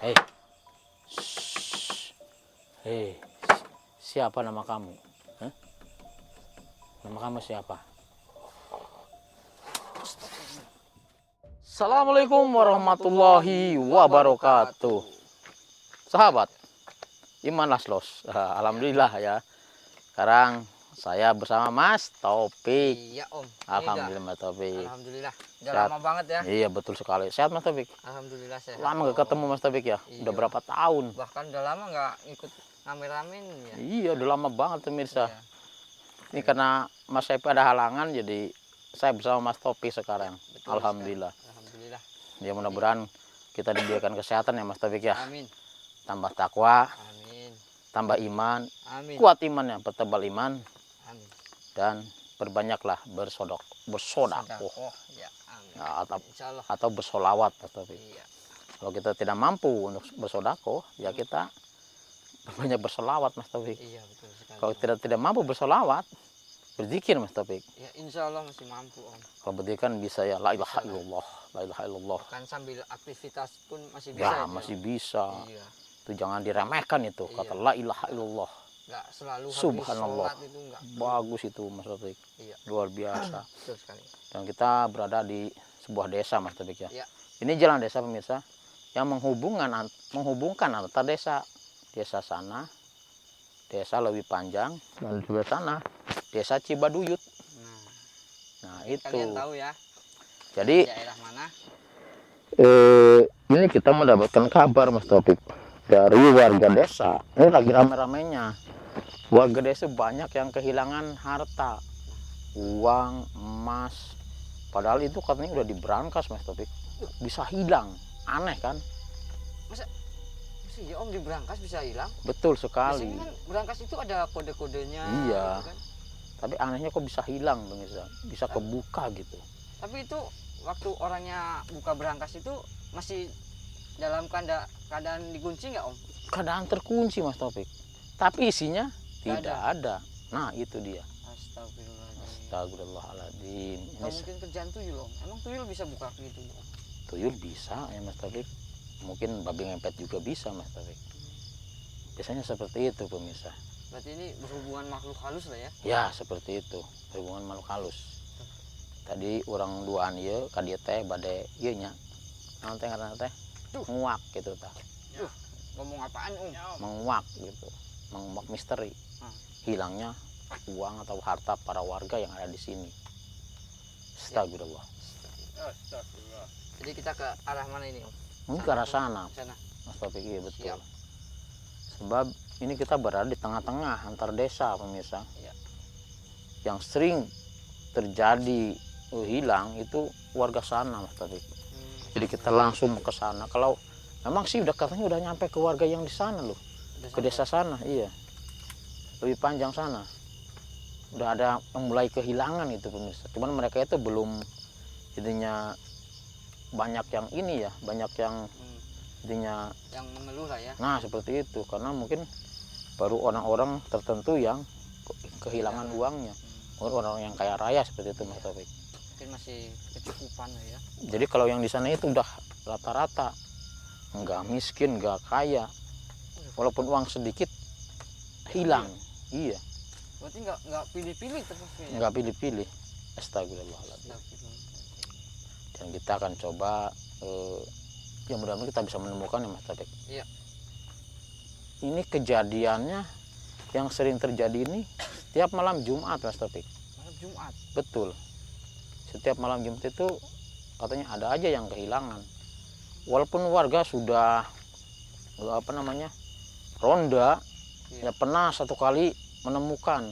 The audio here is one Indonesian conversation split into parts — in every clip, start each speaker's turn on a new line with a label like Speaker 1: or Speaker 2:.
Speaker 1: Hei, hei, siapa nama kamu? Hah? Nama kamu siapa? Assalamualaikum warahmatullahi wabarakatuh. Sahabat, Iman Laslos. Alhamdulillah ya. Sekarang saya bersama Mas Taufik.
Speaker 2: Iya Om.
Speaker 1: Alhamdulillah Mas Taufik.
Speaker 2: Alhamdulillah. Udah
Speaker 1: Sehat.
Speaker 2: lama banget ya.
Speaker 1: Iya betul sekali. Sehat Mas Taufik?
Speaker 2: Alhamdulillah sehat.
Speaker 1: Lama gak ketemu Mas Taufik ya?
Speaker 2: Iya.
Speaker 1: Udah berapa tahun?
Speaker 2: Bahkan udah lama nggak ikut rame-ramein ya.
Speaker 1: Iya udah lama banget pemirsa.
Speaker 2: Iya.
Speaker 1: Ini karena Mas Taufik ada halangan jadi saya bersama Mas Taufik sekarang.
Speaker 2: Betul
Speaker 1: Alhamdulillah.
Speaker 2: sekali. Alhamdulillah.
Speaker 1: Ya mudah-mudahan kita diberikan kesehatan ya Mas Taufik ya.
Speaker 2: Amin.
Speaker 1: Tambah takwa,
Speaker 2: Amin.
Speaker 1: tambah iman,
Speaker 2: Amin.
Speaker 1: kuat imannya, pertebal iman,
Speaker 2: Amin.
Speaker 1: dan berbanyaklah bersodakoh
Speaker 2: Sedekah. Ya, amin.
Speaker 1: ya,
Speaker 2: Insyaallah.
Speaker 1: atau bersolawat Mas Taufik.
Speaker 2: Iya.
Speaker 1: Kalau kita tidak mampu untuk bersodakoh, ya kita banyak bersolawat Mas Taufik.
Speaker 2: Iya betul sekali.
Speaker 1: Kalau tidak mampu bersolawat, berzikir Mas Taufik.
Speaker 2: Ya insyaallah masih mampu Om.
Speaker 1: Kalau berzikir kan bisa ya la ilaha illallah, la ilaha illallah.
Speaker 2: Kan sambil aktivitas pun masih bisa.
Speaker 1: Ya
Speaker 2: itu,
Speaker 1: masih
Speaker 2: Om.
Speaker 1: bisa.
Speaker 2: Iya.
Speaker 1: Itu jangan diremehkan itu kata la ilaha illallah.
Speaker 2: Nggak selalu habis
Speaker 1: Subhanallah.
Speaker 2: sholat itu enggak.
Speaker 1: Bagus itu Mas Taufik.
Speaker 2: Iya.
Speaker 1: Luar biasa.
Speaker 2: Betul sekali.
Speaker 1: Dan kita berada di sebuah desa Mas Taufik ya.
Speaker 2: Iya.
Speaker 1: Ini jalan desa pemirsa yang menghubungkan antar desa. Desa sana, desa Lebih Panjang, dan sebelah sana desa Cibaduyut. Nah itu.
Speaker 2: Kalian tahu ya.
Speaker 1: Jadi
Speaker 2: Daerah mana?
Speaker 1: ini kita mendapatkan kabar Mas Taufik dari warga desa. Ini lagi rame-ramenya. Warga desa banyak yang kehilangan harta, uang, emas. Padahal itu katanya udah diberangkas Mas Taufik. Bisa hilang, aneh kan?
Speaker 2: Masa ya Om di berangkas bisa hilang?
Speaker 1: Betul sekali.
Speaker 2: Biasanya kan berangkas itu ada kode-kodenya.
Speaker 1: Iya.
Speaker 2: Gitu kan?
Speaker 1: Tapi anehnya kok bisa hilang pemirsa, bisa kebuka gitu.
Speaker 2: Tapi itu waktu orangnya buka berangkas itu masih dalam keadaan dikunci nggak Om?
Speaker 1: Keadaan terkunci Mas Taufik. Tapi isinya
Speaker 2: Nggak
Speaker 1: tidak ada. Nah itu dia.
Speaker 2: Astagfirullahaladzim.
Speaker 1: Astagfirullahaladzim.
Speaker 2: Atau mungkin kerjaan tuyul Om. Emang tuyul bisa buka gitu Om?
Speaker 1: Tuyul bisa ya Mas Taufik. Mungkin babi ngepet juga bisa Mas Taufik. Biasanya seperti itu pemirsa.
Speaker 2: Berarti ini berhubungan makhluk halus lah ya?
Speaker 1: Ya seperti itu. Berhubungan makhluk halus. Tadi orang duaan ieu ka dieu teh bade ieu nya. Naon teh ngaranna teh? Nguak gitu tah.
Speaker 2: Ngomong apaan Om?
Speaker 1: Menguak gitu. Menguak misteri. Hilangnya uang atau harta para warga yang ada di sini. Astagfirullah.
Speaker 2: Astagfirullah. Jadi kita ke arah mana ini Om?
Speaker 1: Ini ke arah sana.
Speaker 2: Sana.
Speaker 1: Mas Taufik, iya betul.
Speaker 2: Siap.
Speaker 1: Sebab ini kita berada di tengah-tengah antar desa pemirsa.
Speaker 2: Iya.
Speaker 1: Yang sering terjadi hilang itu warga sana Mas Taufik. Jadi kita langsung ke sana. Kalau memang sih udah katanya udah nyampe ke warga yang di sana loh. Ke desa sana, iya. Lebih Panjang sana. Udah ada yang mulai kehilangan itu pemirsa. Cuman mereka itu belum intinya banyak yang ini ya, banyak yang intinya
Speaker 2: yang mengeluh lah ya.
Speaker 1: Nah seperti itu karena mungkin baru orang-orang tertentu yang kehilangan uangnya. Orang-orang yang kaya raya seperti itu Mas Taufik.
Speaker 2: Mungkin masih kecukupan lah ya.
Speaker 1: Jadi kalau yang di sana itu udah rata-rata nggak miskin, nggak kaya, walaupun uang sedikit hilang. Iya.
Speaker 2: Berarti nggak pilih-pilih terusnya. Ya?
Speaker 1: Nggak pilih-pilih. Astagfirullahaladzim. Dan kita akan coba ya mudah-mudahan kita bisa menemukan ya Mas Taufik.
Speaker 2: Iya.
Speaker 1: Ini kejadiannya yang sering terjadi ini setiap malam Jumat Mas Taufik.
Speaker 2: Malam Jumat.
Speaker 1: Betul. Setiap malam Jumat itu katanya ada aja yang kehilangan. Walaupun warga sudah ronda, ya pernah satu kali menemukan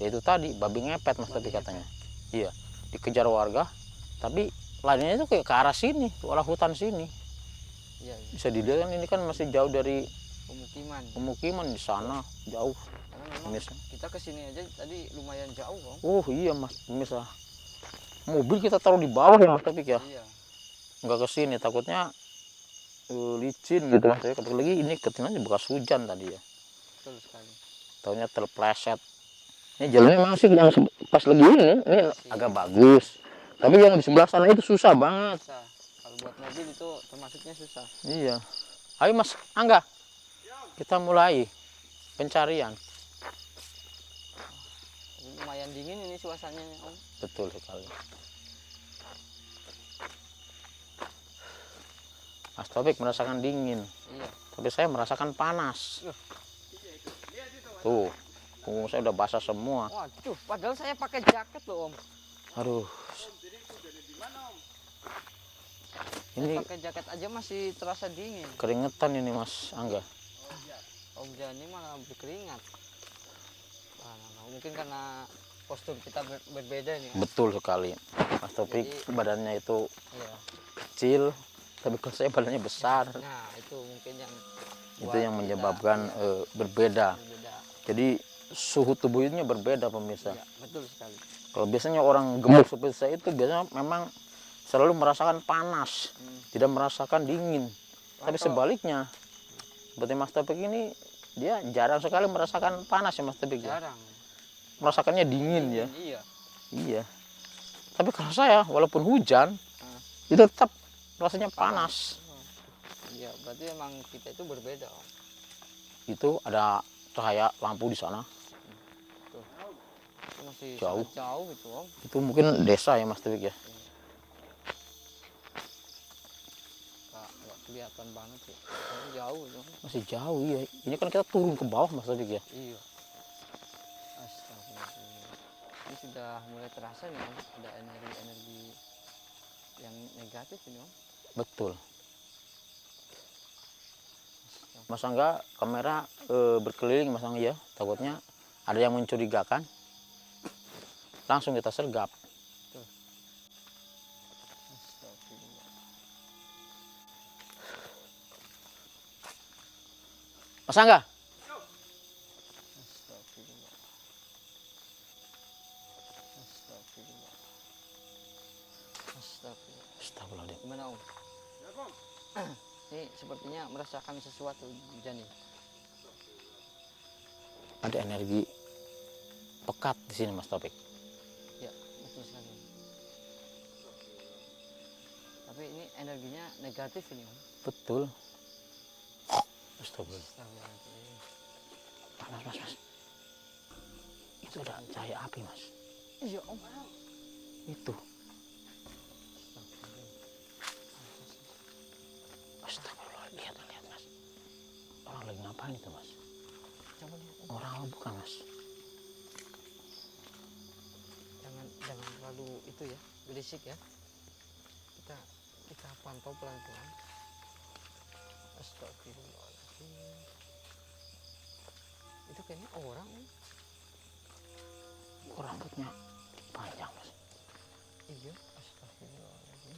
Speaker 1: yaitu tadi babi ngepet Mas Taufik katanya. Iya, dikejar warga tapi larinya itu kayak ke arah sini, ke arah hutan sini.
Speaker 2: Iya.
Speaker 1: Bisa dilihat kan ini kan masih jauh dari
Speaker 2: pemukiman
Speaker 1: di sana, jauh.
Speaker 2: Karena memang kita kesini aja tadi lumayan jauh Om.
Speaker 1: Oh iya Mas, pemirsa. Mobil kita taruh di bawah ya Mas Taufik ya.
Speaker 2: Iya.
Speaker 1: Nggak kesini takutnya licin gitu Mas Taufik. Apalagi ini ketinggalan bekas hujan tadi ya.
Speaker 2: Betul sekali.
Speaker 1: Taunya terpleset. Ini jalannya memang sih yang pas lagi ini agak bagus. Tapi yang di sebelah sana itu susah banget.
Speaker 2: Susah. Kalau buat mobil itu termasuknya susah.
Speaker 1: Iya. Ayo Mas Angga, kita mulai pencarian.
Speaker 2: Lumayan dingin ini suasananya Om.
Speaker 1: Betul sekali. Mas Taufik merasakan dingin,
Speaker 2: Iya.
Speaker 1: tapi saya merasakan panas.
Speaker 2: Loh.
Speaker 1: Tuh, punggung saya udah basah semua.
Speaker 2: Waduh, padahal saya pakai jaket loh Om.
Speaker 1: Aduh.
Speaker 2: Saya
Speaker 1: Ini
Speaker 2: pakai jaket aja masih terasa dingin.
Speaker 1: keringetan ini Mas Angga.
Speaker 2: Om Jani malah berkeringat. Mungkin karena postur kita berbeda nih. Om.
Speaker 1: Betul sekali. Mas Taufik
Speaker 2: Jadi-
Speaker 1: badannya itu
Speaker 2: Iya.
Speaker 1: kecil, tapi kalau saya badannya besar.
Speaker 2: Nah, itu mungkin yang
Speaker 1: Itu
Speaker 2: buat
Speaker 1: yang
Speaker 2: kita,
Speaker 1: menyebabkan
Speaker 2: iya,
Speaker 1: berbeda.
Speaker 2: berbeda.
Speaker 1: Jadi suhu tubuhnya berbeda pemirsa.
Speaker 2: Iya, betul sekali.
Speaker 1: Kalau biasanya orang gemuk seperti saya itu biasanya memang selalu merasakan panas, tidak merasakan dingin. Tapi
Speaker 2: Kalau-
Speaker 1: sebaliknya, seperti Mas Taufik ini, dia jarang sekali merasakan panas ya Mas Taufik ya.
Speaker 2: Jarang.
Speaker 1: Merasakannya dingin ya.
Speaker 2: Iya.
Speaker 1: Iya. Tapi kalau saya, walaupun hujan, itu tetap rasanya panas.
Speaker 2: Iya, berarti emang kita itu berbeda Om.
Speaker 1: Itu ada cahaya lampu di sana.
Speaker 2: Itu masih
Speaker 1: Jauh.
Speaker 2: sangat jauh gitu Om.
Speaker 1: Itu mungkin desa ya Mas Taufik ya.
Speaker 2: Nggak kelihatan banget sih. Tapi jauh itu.
Speaker 1: Masih jauh ya. Ini kan kita turun ke bawah Mas Taufik ya.
Speaker 2: Iya. Astagfirullah. Ini sudah mulai terasa nih Om, ada energi-energi yang negatif ini Om.
Speaker 1: Betul. Mas Angga, kamera berkeliling Mas Angga ya. Takutnya ada yang mencurigakan. Langsung kita sergap.
Speaker 2: Astagfirullah.
Speaker 1: Mas Angga,
Speaker 2: Astagfirullah. Astagfirullah. Astagfirullah.
Speaker 1: astagfirullahaladzim.
Speaker 2: Gimana Om? Ini sepertinya merasakan sesuatu Jani.
Speaker 1: Ada energi pekat di sini Mas Taufik.
Speaker 2: Ya, betul sekali Om. Tapi ini energinya negatif ini Om.
Speaker 1: Betul. Astagfirullah.
Speaker 2: Astagfirullahaladzim.
Speaker 1: Mas. Itu ada cahaya api Mas.
Speaker 2: Iya Om.
Speaker 1: Itu. Astagfirullah. Lihat Mas. Orang lagi ngapain itu Mas?
Speaker 2: Coba lihat Om.
Speaker 1: Orang bukan Mas.
Speaker 2: Jangan terlalu itu ya, berisik ya. Kita pantau pelan-pelan. Astagfirullahaladzim. Itu kayaknya orang Om.
Speaker 1: Kok rambutnya panjang Mas?
Speaker 2: Iya, astagfirullahaladzim.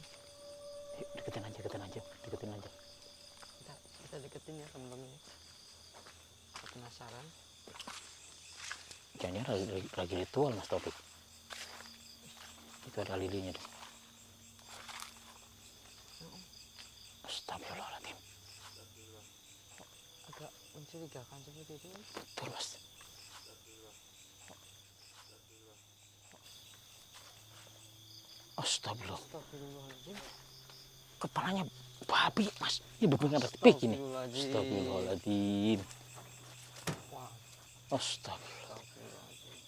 Speaker 1: Yuk, deketin aja.
Speaker 2: Kita deketin ya teman-teman. Saya penasaran.
Speaker 1: Jangan lagi ritual Mas Taufik. Itu ada lilinnya deh. Astagfirullahaladzim.
Speaker 2: Agak mencurigakan seperti itu.
Speaker 1: Betul Mas. Astagfirullah.
Speaker 2: Astagfirullahaladzim.
Speaker 1: Kepalanya babi Mas. Ini berbunga babi ini.
Speaker 2: Astagfirullahaladzim.
Speaker 1: Astagfirullahaladzim.
Speaker 2: Wah,
Speaker 1: Astagfirullah.
Speaker 2: astagfirullahaladzim.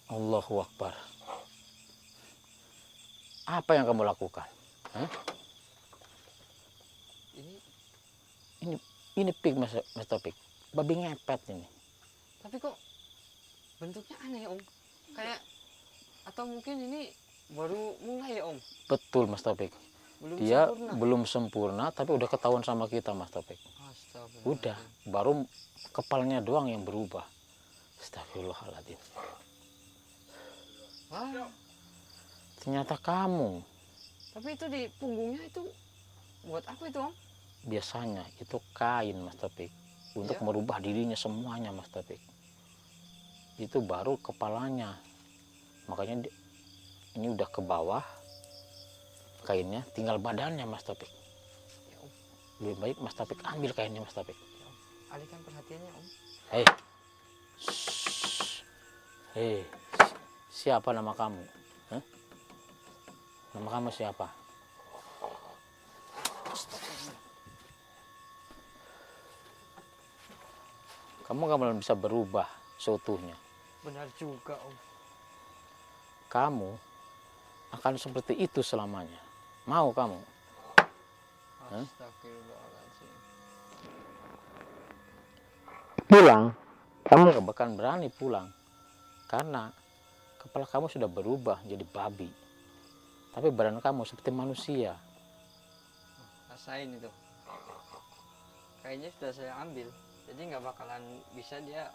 Speaker 1: Allahu Akbar. Apa yang kamu lakukan? Hah? Ini pik Mas Taufik. Babi ngepet ini.
Speaker 2: Tapi kok bentuknya aneh Om. Kayak atau mungkin ini baru mulai ya Om.
Speaker 1: Betul Mas Taufik.
Speaker 2: Belum
Speaker 1: Dia
Speaker 2: sempurna.
Speaker 1: belum sempurna tapi udah ketahuan sama kita Mas Taufik.
Speaker 2: Astagfirullahaladzim.
Speaker 1: Udah, baru kepalanya doang yang berubah. Astagfirullahaladzim.
Speaker 2: Wah,
Speaker 1: Ternyata kamu.
Speaker 2: tapi itu di punggungnya itu buat apa itu Om?
Speaker 1: Biasanya itu kain Mas Taufik. Untuk
Speaker 2: Ya.
Speaker 1: merubah dirinya semuanya Mas Taufik. Itu baru kepalanya. Makanya ini udah ke bawah kainnya, tinggal badannya Mas Taufik.
Speaker 2: Ya Om,
Speaker 1: Lebih baik Mas Taufik ambil kainnya Mas Taufik.
Speaker 2: alihkan perhatiannya Om.
Speaker 1: Hei. Hei. Siapa nama kamu? Hah? Nama kamu siapa? Kamu nggak bakal bisa berubah seutuhnya.
Speaker 2: Benar juga Om.
Speaker 1: Kamu akan seperti itu selamanya. Mau kamu?
Speaker 2: Astagfirullahaladzim.
Speaker 1: Pulang, kamu nggak bakal berani pulang. Karena kepala kamu sudah berubah jadi babi. Tapi badan kamu seperti manusia.
Speaker 2: Rasain itu. Kayaknya sudah saya ambil. Jadi nggak bakalan bisa dia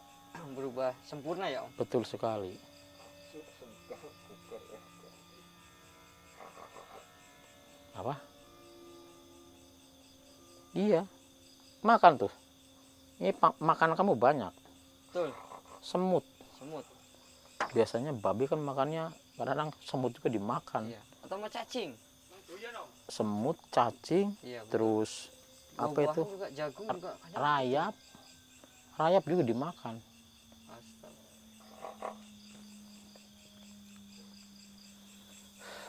Speaker 2: berubah sempurna ya Om.
Speaker 1: Betul sekali. Apa? Iya. Makan tuh. Ini makanan kamu banyak.
Speaker 2: Betul.
Speaker 1: Semut.
Speaker 2: Semut.
Speaker 1: Biasanya babi kan makannya kadang-kadang semut juga dimakan.
Speaker 2: Iya. Atau mau cacing.
Speaker 1: Semut, cacing,
Speaker 2: Iya. Betul.
Speaker 1: terus apa
Speaker 2: Buah-buahan
Speaker 1: itu?
Speaker 2: juga, jagung juga kadang.
Speaker 1: Rayap. Rayap juga dimakan.
Speaker 2: Astaga.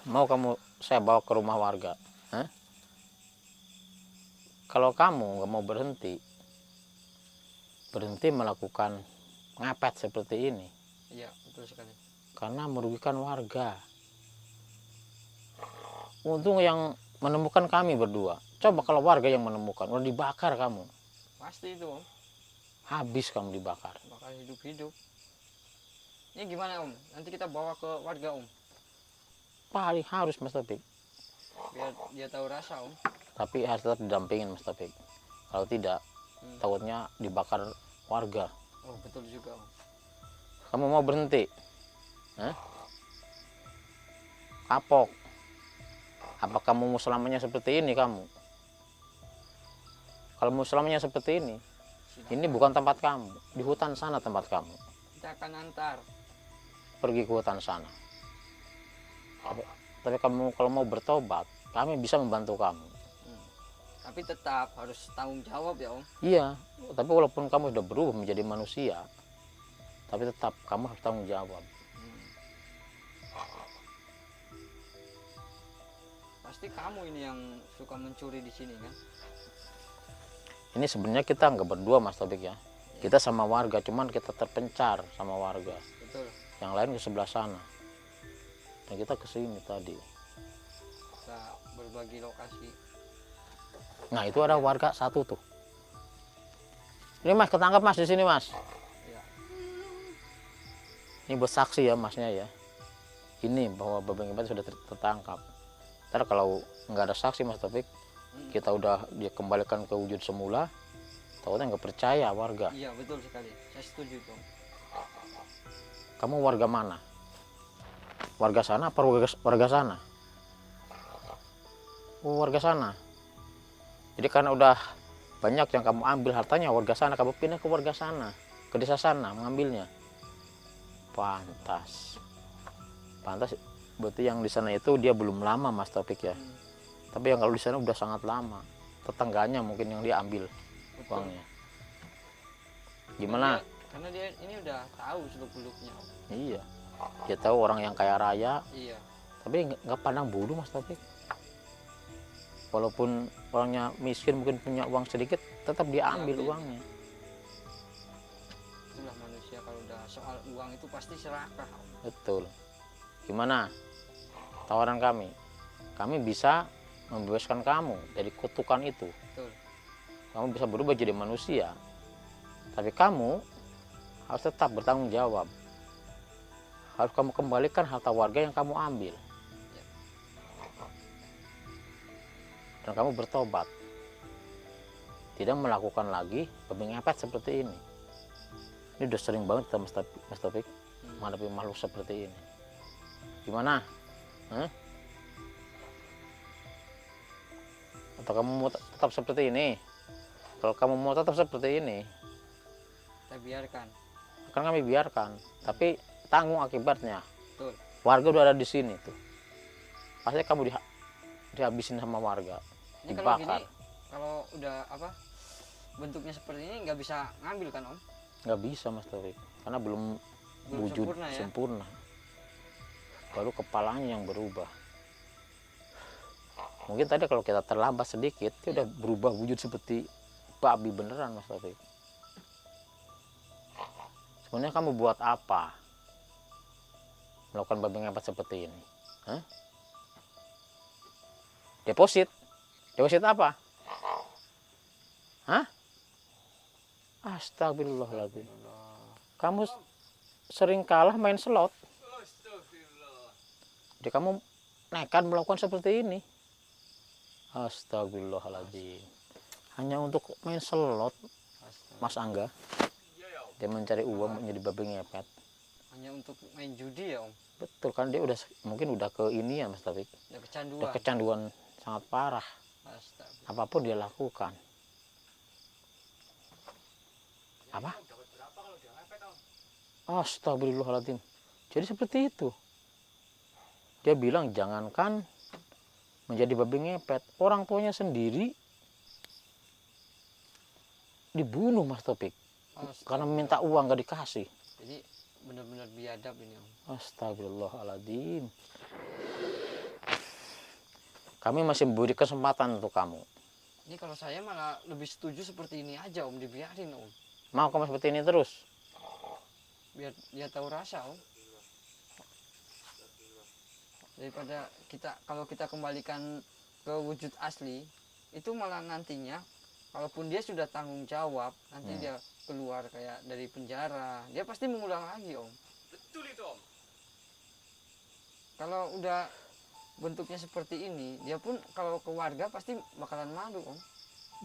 Speaker 1: Mau kamu saya bawa ke rumah warga? Hah? Kalau kamu nggak mau berhenti melakukan ngepet seperti ini,
Speaker 2: Iya, betul sekali.
Speaker 1: karena merugikan warga. Untung yang menemukan kami berdua. Coba kalau warga yang menemukan, udah dibakar kamu.
Speaker 2: Pasti itu Om.
Speaker 1: Habis kamu dibakar.
Speaker 2: Bakal hidup-hidup. Ini gimana Om? Nanti kita bawa ke warga Om.
Speaker 1: Paling harus Mas Taufik.
Speaker 2: Biar dia tahu rasa Om.
Speaker 1: Tapi harus tetap didampingin Mas Taufik. Kalau tidak, takutnya dibakar warga.
Speaker 2: Oh betul juga Om.
Speaker 1: Kamu mau berhenti? Hah? Kapok. Apa kamu mau selamanya seperti ini kamu? Kalau mau selamanya seperti ini bukan tempat kamu. Di hutan sana tempat kamu.
Speaker 2: Kita akan antar.
Speaker 1: Pergi ke hutan sana. Tapi kamu kalau mau bertobat, kami bisa membantu kamu.
Speaker 2: Tapi tetap harus tanggung jawab ya Om.
Speaker 1: Iya, tapi walaupun kamu sudah berubah menjadi manusia, tapi tetap kamu harus tanggung jawab.
Speaker 2: Pasti kamu ini yang suka mencuri di sini kan?
Speaker 1: Ini sebenarnya kita nggak berdua Mas Taufik ya. Kita sama warga, cuman kita terpencar sama warga.
Speaker 2: Betul.
Speaker 1: Yang lain ke sebelah sana. Dan kita ke sini tadi.
Speaker 2: Kita berbagi lokasi.
Speaker 1: Nah, itu ada warga satu tuh. Ini Mas, ketangkap Mas di sini Mas.
Speaker 2: Ya.
Speaker 1: Ini buat saksi ya Masnya ya. Ini bahwa babi ngepet sudah tertangkap. Ntar kalau nggak ada saksi Mas Taufik, kita udah dia kembalikan ke wujud semula, takutnya nggak percaya warga.
Speaker 2: Iya betul sekali. Saya setuju Om.
Speaker 1: Kamu warga mana? Warga sana apa warga sana? Oh, warga sana. Jadi karena udah banyak yang kamu ambil hartanya warga sana, kamu pindah ke warga sana, ke desa sana mengambilnya. Pantas. Pantas berarti yang di sana itu dia belum lama Mas Taufik ya. Tapi yang kalau di sana udah sangat lama. Tetangganya mungkin yang dia ambil uangnya. Gimana?
Speaker 2: Karena dia ini udah tahu seluk-beluknya Om.
Speaker 1: Iya. Dia tahu orang yang kaya raya,
Speaker 2: Iya.
Speaker 1: tapi nggak pandang bulu Mas Taufik. Walaupun orangnya miskin mungkin punya uang sedikit, tetap diambil uangnya.
Speaker 2: Itulah manusia kalau udah soal uang itu pasti serakah Om.
Speaker 1: Betul. Gimana tawaran kami? Kami bisa membebaskan kamu dari kutukan itu.
Speaker 2: Betul.
Speaker 1: Kamu bisa berubah jadi manusia. Tapi kamu harus tetap bertanggung jawab. Harus kamu kembalikan harta warga yang kamu ambil. Dan kamu bertobat. Tidak melakukan lagi babi ngepet seperti ini. Ini udah sering banget kita Mas Taufik menghadapi makhluk seperti ini. Gimana? Hah? Atau kamu mau tetap seperti ini? Kalau kamu mau tetap seperti ini,
Speaker 2: Kita biarkan.
Speaker 1: akan kami biarkan. Tapi tanggung akibatnya.
Speaker 2: Betul.
Speaker 1: Warga udah ada di sini tuh. Pasti kamu dihabisin sama warga.
Speaker 2: Ini kalau
Speaker 1: Dibakar.
Speaker 2: gini, kalau udah apa bentuknya seperti ini nggak bisa ngambil kan Om?
Speaker 1: Nggak bisa Mas Taufik. Karena belum wujud
Speaker 2: sempurna ya?
Speaker 1: sempurna. Baru kepalanya yang berubah. Mungkin tadi kalau kita terlambat sedikit, dia udah berubah wujud seperti babi beneran Mas Taufik. Sebenarnya kamu buat apa? Melakukan babi ngepet seperti ini? Hah? Deposit? Deposit apa? Hah? Astagfirullahaladzim. Kamu sering kalah main slot. Jadi kamu nekat melakukan seperti ini. Astagfirullahaladzim. Hanya untuk main slot, Mas Angga. Dia mencari uang menjadi babi ngepet.
Speaker 2: Hanya untuk main judi ya Om?
Speaker 1: Betul kan, dia udah mungkin udah ke ini ya Mas Taufik.
Speaker 2: Ya kecanduan.
Speaker 1: Udah kecanduan sangat parah.
Speaker 2: Astaga.
Speaker 1: Apapun dia lakukan. Apa? Astagfirullahaladzim. Jadi seperti itu. Dia bilang jangankan menjadi babi ngepet, orang tuanya sendiri dibunuh Mas Taufik. Karena meminta uang gak dikasih.
Speaker 2: Jadi benar-benar biadab ini Om.
Speaker 1: Astagfirullahaladzim. Kami masih memberi kesempatan untuk kamu.
Speaker 2: Ini kalau saya malah lebih setuju seperti ini aja Om, dibiarin Om.
Speaker 1: Mau kamu seperti ini terus?
Speaker 2: Biar dia tahu rasa Om. Daripada kalau kita kembalikan ke wujud asli, itu malah nantinya kalaupun dia sudah tanggung jawab, nanti dia keluar kayak dari penjara, dia pasti mengulang lagi Om.
Speaker 3: Betul itu Om.
Speaker 2: Kalau udah bentuknya seperti ini, dia pun kalau ke warga pasti bakalan malu Om.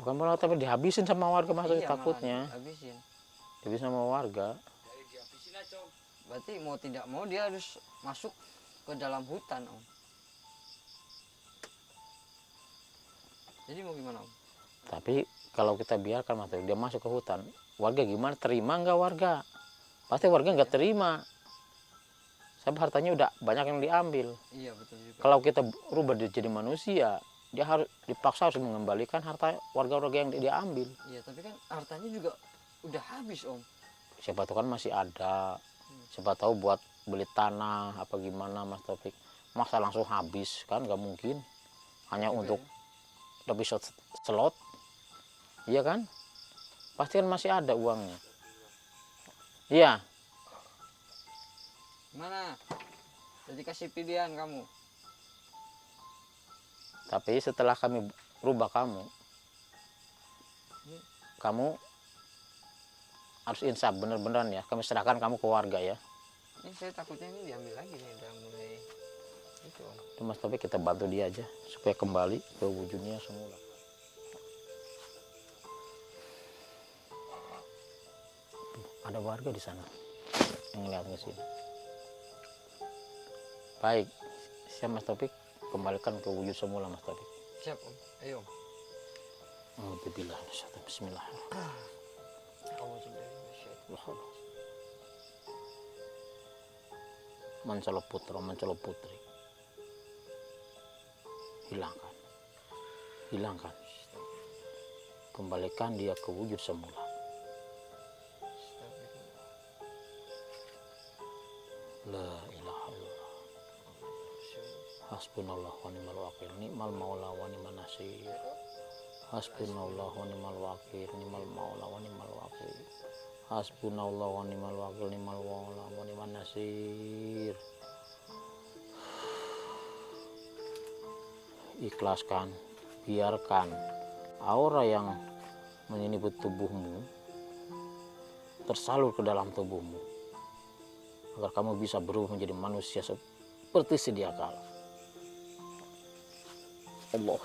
Speaker 1: Bukan malah tapi dihabisin sama warga Mas Taufik,
Speaker 2: Iya,
Speaker 1: takutnya.
Speaker 2: habisin.
Speaker 1: Dihabisin sama warga.
Speaker 3: Jadi dihabisin aja Om.
Speaker 2: Berarti mau tidak mau dia harus masuk ke dalam hutan Om. Jadi mau gimana Om?
Speaker 1: Tapi kalau kita biarkan Mas Taufik, dia masuk ke hutan, warga gimana? Terima nggak warga? Pasti warga nggak terima. Sebab hartanya udah banyak yang diambil.
Speaker 2: Iya betul juga.
Speaker 1: Kalau kita rubah dia jadi manusia, dia harus dipaksa harus mengembalikan harta warga-warga yang dia ambil.
Speaker 2: Iya tapi kan hartanya juga udah habis Om.
Speaker 1: Siapa tahu kan masih ada. Siapa tahu buat beli tanah apa gimana Mas Taufik. Masa langsung habis kan nggak mungkin. Hanya untuk lebih slot. Iya kan? Pasti kan masih ada uangnya. Iya.
Speaker 2: Mana? Jadi kasih pilihan kamu.
Speaker 1: Tapi setelah kami rubah kamu harus insaf bener-beneran ya. Kami serahkan kamu ke warga ya.
Speaker 2: Ini saya takutnya ini diambil lagi nih, udah mulai itu Om.
Speaker 1: Itu Mas Taufik kita bantu dia aja supaya kembali ke wujudnya semula. Ada warga di sana yang lihat ke sini. Baik, siap Mas Taufik, kembalikan ke wujud semula Mas Taufik.
Speaker 2: Siap Om, ayo Om.
Speaker 1: Alhamdulillah, bismillahirrahmanirrahim. Mencela putra, mencela putri. Hilangkan. Kembalikan dia ke wujud semula. La ilaha illallah. Hasbunallah wa ni'mal wakil, ni'mal maula wa ni'man nasir. Hasbunallah wa ni'mal wakil, ni'mal maula wa ni'mal wakil. Hasbunallah wa ni'mal wakil, ni'mal maula wa ni'man nasir. Ikhlaskan, biarkan aura yang menyelimuti tubuhmu tersalur ke dalam tubuhmu agar kamu bisa berubah menjadi manusia seperti sedia kala. Allah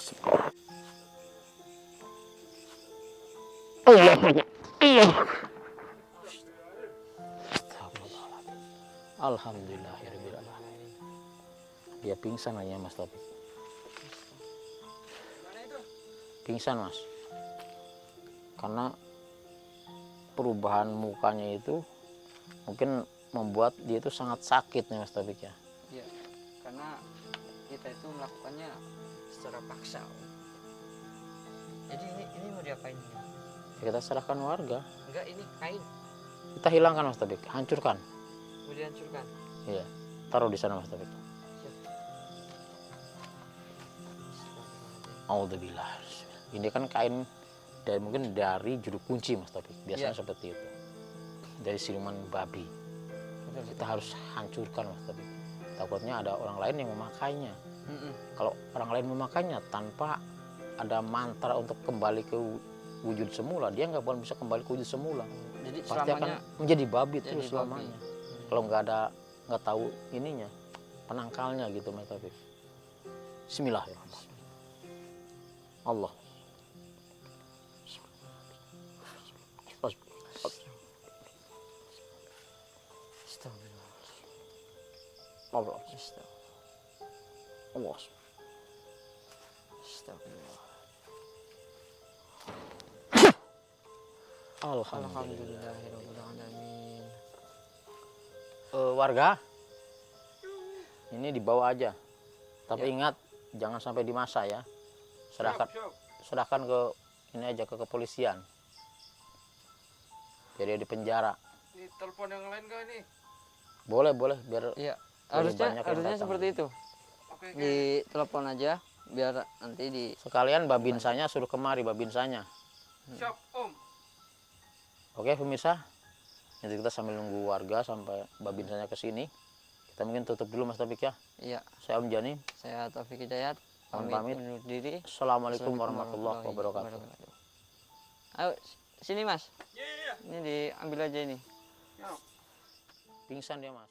Speaker 1: Alhamdulillahirabbil alamin. Dia pingsan hanya Mas Taufik. Pingsan Mas. Karena perubahan mukanya itu mungkin membuat dia itu sangat sakit nih Mas Taufik ya.
Speaker 2: Iya, karena kita itu melakukannya secara paksa Om. Jadi ini mau diapain ini?
Speaker 1: Ya, kita serahkan warga.
Speaker 2: Enggak, ini kain
Speaker 1: Kita hilangkan Mas Taufik, hancurkan.
Speaker 2: mau dihancurkan.
Speaker 1: Iya, taruh di sana Mas Taufik. Alhamdulillah. Ini kan kain dan mungkin dari juru kunci Mas Taufik. Biasanya seperti itu. dari siluman babi.
Speaker 2: Betul.
Speaker 1: Kita harus hancurkan Mas Tabib. Takutnya ada orang lain yang memakainya. Kalau orang lain memakainya tanpa ada mantra untuk kembali ke wujud semula, dia nggak boleh bisa kembali ke wujud semula.
Speaker 2: Jadi
Speaker 1: Pasti akan
Speaker 2: selamanya
Speaker 1: menjadi babi
Speaker 2: jadi
Speaker 1: terus
Speaker 2: babi.
Speaker 1: selamanya. Kalau nggak tahu ininya, penangkalnya gitu Mas Tabib. Bismillahirrahmanirrahim. Allah.
Speaker 2: Astagfirullah.
Speaker 1: Allah.
Speaker 2: Astagfirullah.
Speaker 1: Allah.
Speaker 2: Astagfirullah.
Speaker 1: Alhamdulillah.
Speaker 2: Alhamdulillahirabbil alamin.
Speaker 1: Warga, ini dibawa aja. Tapi
Speaker 2: Ya.
Speaker 1: ingat, jangan sampai dimasak ya. Serahkan ke ini aja ke kepolisian. Jadi di penjara.
Speaker 3: Ini telepon yang lain kah ini?
Speaker 1: Boleh biar
Speaker 2: Iya,
Speaker 1: banyak
Speaker 2: harusnya
Speaker 1: yang
Speaker 2: harusnya
Speaker 1: datang.
Speaker 2: seperti itu.
Speaker 3: Oke.
Speaker 2: Di telepon aja biar nanti di
Speaker 1: sekalian babinsanya suruh kemari babinsanya.
Speaker 3: Siap, Om.
Speaker 1: Oke pemirsa, nanti kita sambil nunggu warga sampai babinsanya ke sini. Kita mungkin tutup dulu Mas Taufik ya.
Speaker 2: iya,
Speaker 1: Saya Om Jani.
Speaker 2: saya Taufik Hidayat
Speaker 1: Mohon
Speaker 2: pamit
Speaker 1: pamit.
Speaker 2: undur diri.
Speaker 1: Assalamualaikum warahmatullahi wabarakatuh.
Speaker 2: Ayo sini Mas.
Speaker 3: Iya.
Speaker 2: Ini diambil aja ini.
Speaker 3: Ya.
Speaker 1: Pingsan dia Mas.